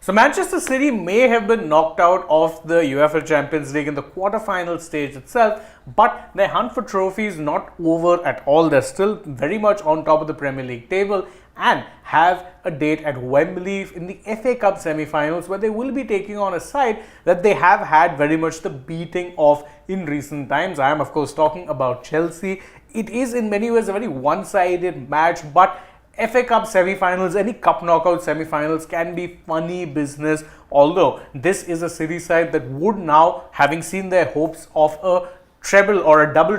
So Manchester City may have been knocked out of the UEFA Champions League in the quarter-final stage itself, but their hunt for trophies not over at all. They're still very much on top of the Premier League table and have a date at Wembley in the FA Cup semi-finals, where they will be taking on a side that they have had very much the beating of in recent times. I am of course talking about Chelsea. It is in many ways a very one-sided match, but FA Cup semi-finals, any cup knockout semi-finals can be funny business, although this is a City side that would now, having seen their hopes of a treble or a double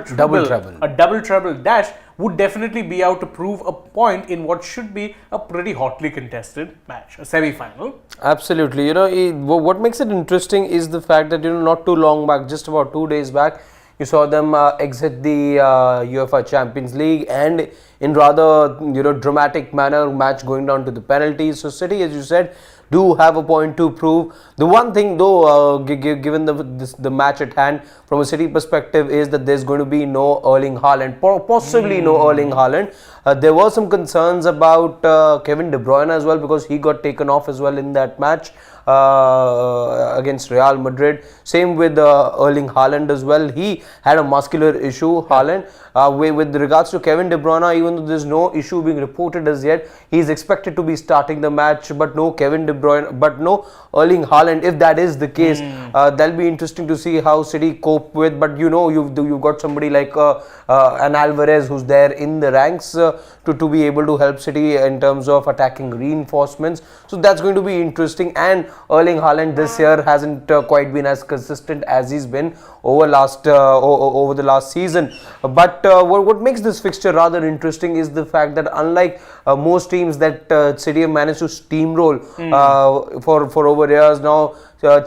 treble dash, would definitely be out to prove a point in what should be a pretty hotly contested match, a semi-final. Absolutely. What makes it interesting is the fact that, not too long back, just about 2 days back, you saw them exit the UEFA Champions League, and in rather dramatic manner, match going down to the penalties. So City, as you said, do have a point to prove. The one thing though, given the match at hand from a City perspective, is that there's going to be no Erling Haaland, possibly no Erling Haaland. There were some concerns about Kevin De Bruyne as well, because he got taken off as well in that match against Real Madrid. Same with Erling Haaland as well. He had a muscular issue, Haaland. With regards to Kevin De Bruyne, even though there's no issue being reported as yet, he's expected to be starting the match, but no Kevin De Bruyne, but no Erling Haaland. If that is the case, that'll be interesting to see how City cope with. But you've got somebody like an Alvarez who's there in the ranks to be able to help City in terms of attacking reinforcements. So that's going to be interesting. And Erling Haaland this year hasn't quite been as consistent as he's been over the last season. But what makes this fixture rather interesting is the fact that, unlike most teams that City have managed to steamroll for over years now,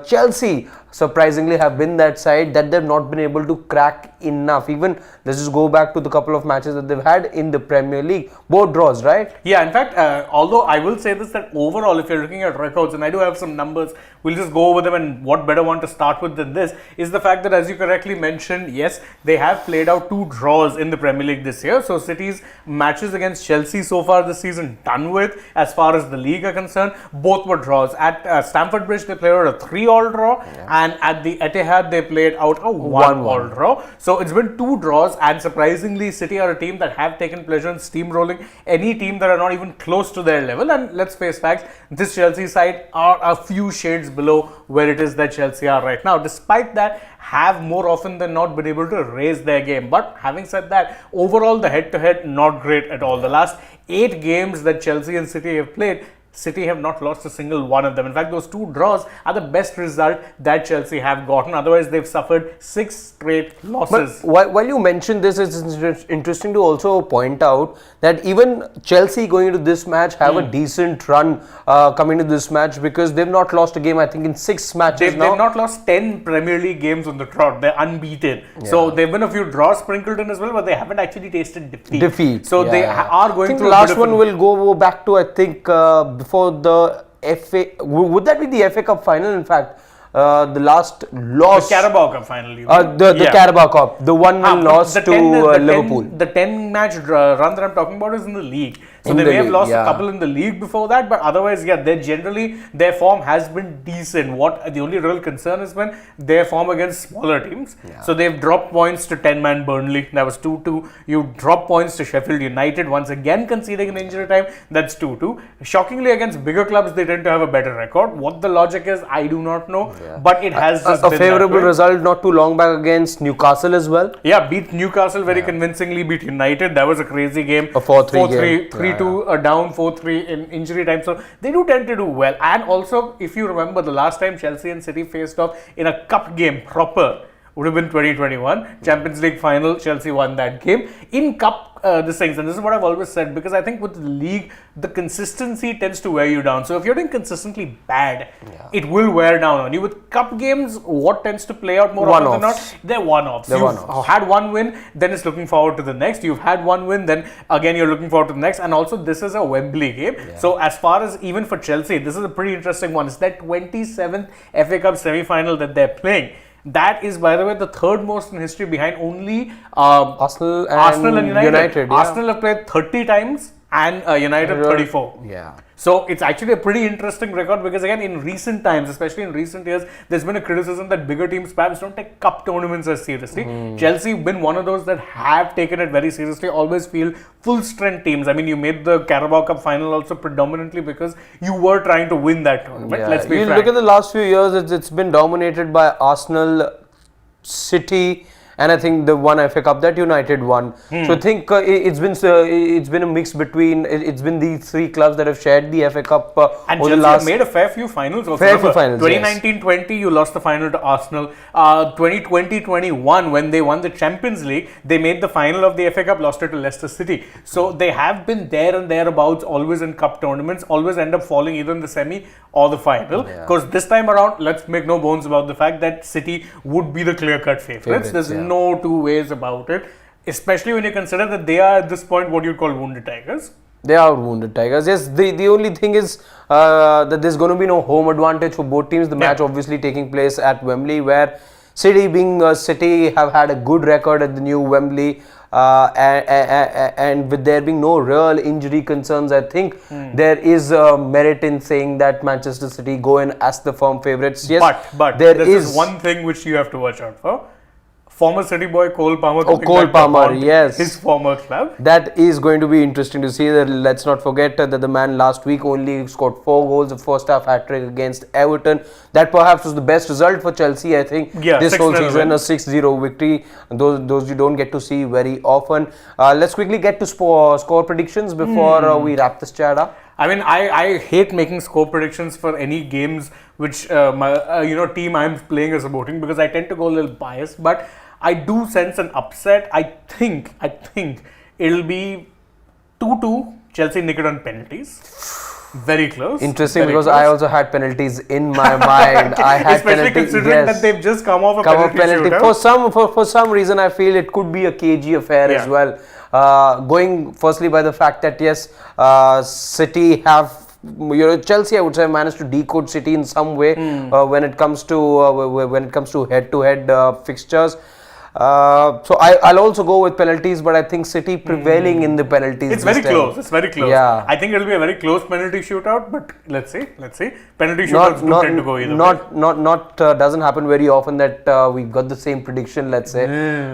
Chelsea surprisingly have been that side that they've not been able to crack enough. Even let's just go back to the couple of matches that they've had in the Premier League, both draws, right? Yeah, in fact, although I will say this, that overall, if you're looking at records, and I do have some numbers, we'll just go over them, and what better one to start with than this is the fact that, as you correctly mentioned, yes, they have played out 2 draws in the Premier League this year. So City's matches against Chelsea so far this season done with, as far as the league are concerned, both were draws. At Stamford Bridge, they played out a 3-all draw, and at the Etihad, they played out a 1-all draw. So it's been 2 draws, and surprisingly, City are a team that have taken pleasure in steamrolling any team that are not even close to their level. And let's face facts, this Chelsea side are a few shades below where it is that Chelsea are right now. Despite that, have more often than not been able to raise their game. But having said that, overall the head-to-head not great at all. The last 8 games that Chelsea and City have played, City have not lost a single one of them. In fact, those 2 draws are the best result that Chelsea have gotten. Otherwise, they've suffered 6 straight losses. But while you mentioned this, it's interesting to also point out that even Chelsea going into this match have a decent run coming to this match, because they've not lost a game, I think, in 6 matches now. They've not lost 10 Premier League games on the trot. They're unbeaten. Yeah. So they've been a few draws sprinkled in as well, but they haven't actually tasted defeat. So they are going through. The last one will go back to, I think, before the FA, would that be the FA Cup final? In fact, the last loss, the Carabao Cup final, the Carabao Cup, the 1-0 loss to Liverpool. The 10 match run that I'm talking about is in the league. So they may have lost a couple in the league before that, but otherwise, their form has been decent. The only real concern has been their form against smaller teams. Yeah. So they've dropped points to 10-man Burnley. That was 2-2. You drop points to Sheffield United, once again conceding an injury time. That's 2-2. Shockingly, against bigger clubs, they tend to have a better record. What the logic is, I do not know. Yeah. But it has just been a favorable result not too long back against Newcastle as well. Yeah, beat Newcastle very convincingly, beat United. That was a crazy game. A 4-3 game. 3-2 down, 4-3 in injury time. So they do tend to do well. And also, if you remember, the last time Chelsea and City faced off in a cup game proper would have been 2021 Champions League final. Chelsea won that game. In cup this things, and this is what I've always said, because I think with the league, the consistency tends to wear you down. So if you're doing consistently bad, it will wear down on you. With cup games, what tends to play out more often than not? They're one-offs. You've had one win, then it's looking forward to the next. You've had one win, then again you're looking forward to the next. And also, this is a Wembley game. So as far as even for Chelsea, this is a pretty interesting one. It's that 27th FA Cup semi-final that they're playing. That is, by the way, the 3rd most in history, behind only Arsenal and United. Arsenal have played 30 times. and United 34. Yeah. So it's actually a pretty interesting record because again in recent times, especially in recent years, there's been a criticism that bigger teams perhaps don't take cup tournaments as seriously. Chelsea been one of those that have taken it very seriously, always feel full strength teams. I mean, you made the Carabao Cup final also predominantly because you were trying to win that tournament. Yeah. Let's be You frank. look at the last few years, it's been dominated by Arsenal, City, and I think the one FA Cup that United won. So I think it's been a mix between it's been these three clubs that have shared the FA Cup And over the Chelsea last. have made a fair few finals also. Fair few Remember, finals, 2019-20, you lost the final to Arsenal. 2020-21, when they won the Champions League, they made the final of the FA Cup, lost it to Leicester City. So they have been there and thereabouts, always in cup tournaments, always end up falling either in the semi or the final. Because this time around, let's make no bones about the fact that City would be the clear-cut favourites. There's no two ways about it. Especially when you consider that they are at this point what you call wounded tigers. They are wounded tigers. Yes, the only thing is that there's going to be no home advantage for both teams. The match obviously taking place at Wembley, where City, being City, have had a good record at the new Wembley. And with there being no real injury concerns, I think there is merit in saying that Manchester City go in as the firm favourites. Yes, but there is one thing which you have to watch out for. Former City boy Cole Palmer. Cole Palmer, yes. His former club. That is going to be interesting to see. Let's not forget that the man last week only scored 4 goals, a first half hat-trick against Everton. That perhaps was the best result for Chelsea, I think, this whole season, a 6-0 victory. Those you don't get to see very often. Let's quickly get to score predictions before we wrap this chat up. I mean, I hate making score predictions for any games which my team I'm playing or supporting because I tend to go a little biased, but I do sense an upset. I think it'll be 2-2. Chelsea nick it on penalties. Very close. Interesting, very because close. I also had penalties in my mind. I had especially penalties, considering that they've just come off a penalty shootout. For some reason, I feel it could be a cagey affair as well. Going firstly by the fact that yes, City have. Chelsea, I would say, managed to decode City in some way when it comes to head-to-head fixtures. So I'll also go with penalties, but I think City prevailing in the penalties. It's very close. It's very close. Yeah. I think it'll be a very close penalty shootout, but let's see. Penalty shootouts do tend to go either way. Doesn't happen very often that we've got the same prediction. Let's say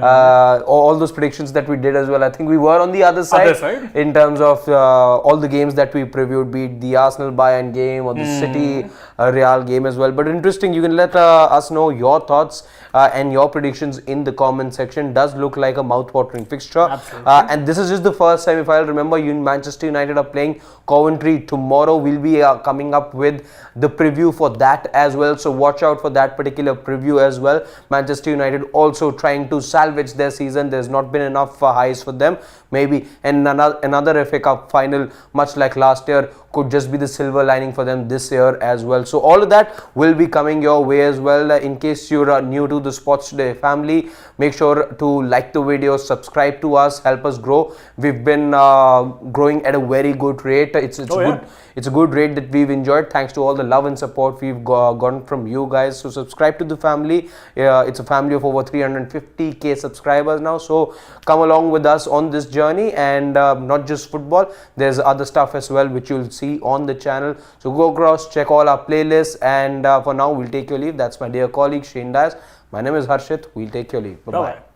all those predictions that we did as well. I think we were on the other side. In terms of all the games that we previewed, be it the Arsenal Bayern game or the City Real game as well. But interesting. You can let us know your thoughts and your predictions in the comment section. Does look like a mouth-watering fixture. And this is just the first semi-final. Remember, Manchester United are playing Coventry tomorrow. We'll be coming up with the preview for that as well. So watch out for that particular preview as well. Manchester United also trying to salvage their season. There's not been enough highs for them. Maybe another FA Cup final, much like last year, could just be the silver lining for them this year as well. So all of that will be coming your way as well. In case you're new to the Sports Today family, make sure to like the video, subscribe to us, help us grow. We've been growing at a very good rate. It's a good rate that we've enjoyed thanks to all the love and support we've gotten from you guys. So subscribe to the family. It's a family of over 350k subscribers now. So come along with us on this journey, and not just football, there's other stuff as well which you'll see on the channel. So go across, check all our playlists, and for now we'll take your leave. That's my dear colleague Shane Dias. My name is Harshit. We'll take your leave. Bye-bye.